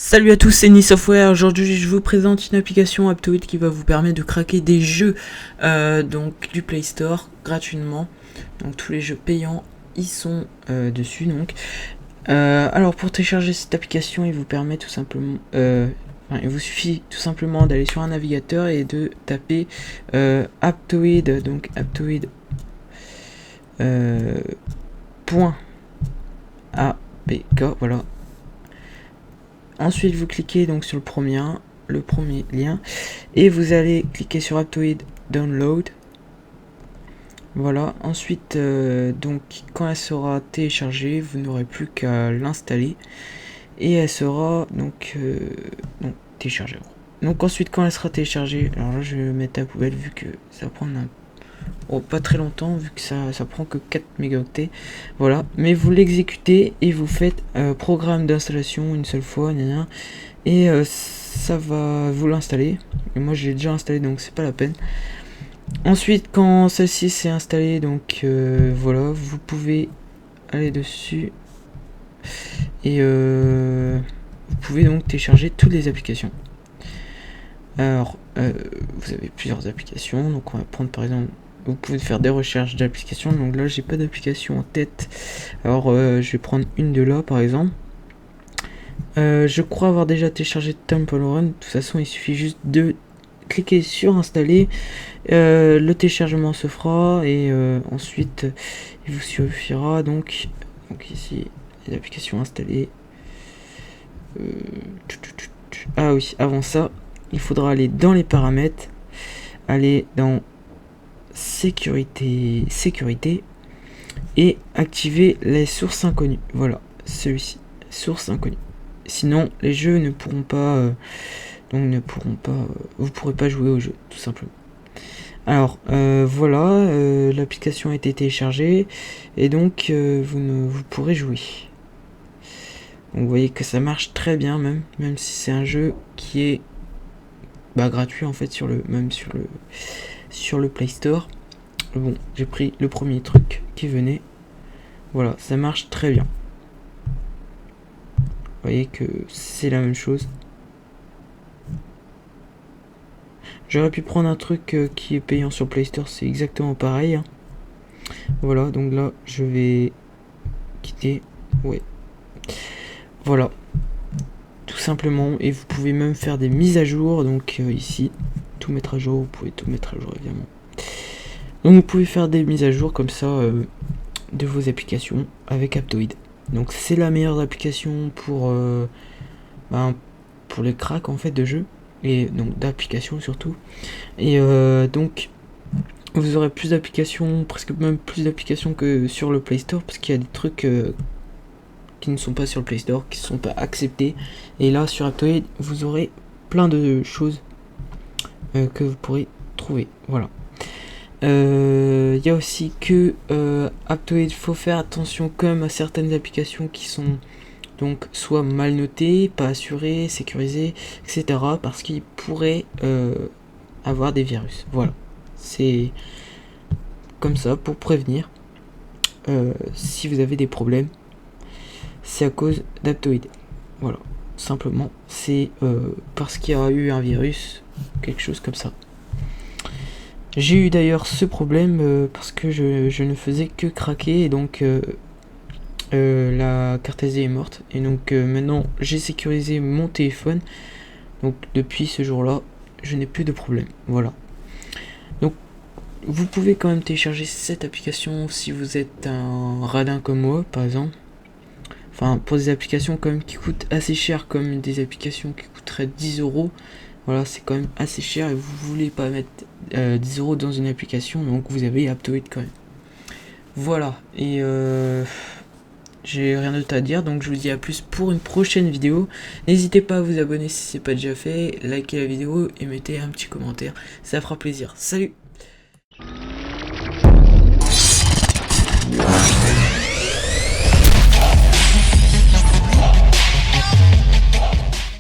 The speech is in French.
Salut à tous, c'est Ni Software. Aujourd'hui je vous présente une application Aptoide qui va vous permettre de craquer des jeux donc du Play Store gratuitement. Donc tous les jeux payants y sont dessus. Donc alors pour télécharger cette application, il vous permet tout simplement il vous suffit tout simplement d'aller sur un navigateur et de taper Aptoide, donc Aptoide .apk, voilà. Ensuite vous cliquez donc sur le premier lien et vous allez cliquer sur Aptoide Download. Voilà, ensuite donc quand elle sera téléchargée, vous n'aurez plus qu'à l'installer et elle sera donc téléchargée. Donc ensuite quand elle sera téléchargée, alors là je vais mettre à la poubelle vu que ça va prendre pas très longtemps vu que ça prend que 4 mégaoctets. Voilà, mais vous l'exécutez et vous faites programme d'installation une seule fois, et ça va vous l'installer. Et moi j'ai déjà installé donc c'est pas la peine. Ensuite quand celle-ci s'est installée, donc voilà, vous pouvez aller dessus et vous pouvez donc télécharger toutes les applications. Alors vous avez plusieurs applications, donc on va prendre par exemple, vous pouvez faire des recherches d'applications. Donc là j'ai pas d'application en tête, alors je vais prendre une de là par exemple. Je crois avoir déjà téléchargé Temple Run. De toute façon il suffit juste de cliquer sur installer, le téléchargement se fera et ensuite il vous suffira donc ici les applications installées. Ah oui, avant ça il faudra aller dans les paramètres, aller dans sécurité et activer les sources inconnues. Voilà, celui-ci, source inconnue. Sinon les jeux ne pourront pas vous pourrez pas jouer au jeu tout simplement. Alors voilà, l'application a été téléchargée et donc vous pourrez jouer. Donc vous voyez que ça marche très bien, même si c'est un jeu qui est gratuit en fait sur le Play Store. Bon, j'ai pris le premier truc qui venait. Voilà, ça marche très bien. Vous voyez que c'est la même chose. J'aurais pu prendre un truc qui est payant sur Play Store, c'est exactement pareil, hein. Voilà, donc là je vais quitter. Ouais. Voilà. Tout simplement, et vous pouvez même faire des mises à jour. Donc ici, tout mettre à jour, vous pouvez tout mettre à jour évidemment. Donc vous pouvez faire des mises à jour comme ça de vos applications avec Aptoide. Donc c'est la meilleure application pour les cracks en fait de jeux, et donc d'applications surtout. Et donc vous aurez plus d'applications, presque même plus d'applications que sur le Play Store, parce qu'il y a des trucs qui ne sont pas sur le Play Store, qui ne sont pas acceptés. Et là sur Aptoide vous aurez plein de choses que vous pourrez trouver. Voilà. Il y a aussi que Aptoide, faut faire attention quand même à certaines applications qui sont donc soit mal notées, pas assurées, sécurisées, etc. parce qu'ils pourraient avoir des virus. Voilà, c'est comme ça pour prévenir. Si vous avez des problèmes, c'est à cause d'Aptoide. Voilà, simplement c'est parce qu'il y a eu un virus, quelque chose comme ça. J'ai eu d'ailleurs ce problème parce que je ne faisais que craquer, et donc la carte SD est morte, et donc maintenant j'ai sécurisé mon téléphone, donc depuis ce jour là je n'ai plus de problème. Voilà, donc vous pouvez quand même télécharger cette application si vous êtes un radin comme moi par exemple. Enfin, pour des applications quand même qui coûtent assez cher, comme des applications qui coûteraient 10 euros. Voilà, c'est quand même assez cher et vous voulez pas mettre 10 euros dans une application, donc vous avez Aptoide quand même. Voilà, et j'ai rien d'autre à dire, donc je vous dis à plus pour une prochaine vidéo. N'hésitez pas à vous abonner si c'est pas déjà fait, likez la vidéo et mettez un petit commentaire, ça fera plaisir. Salut!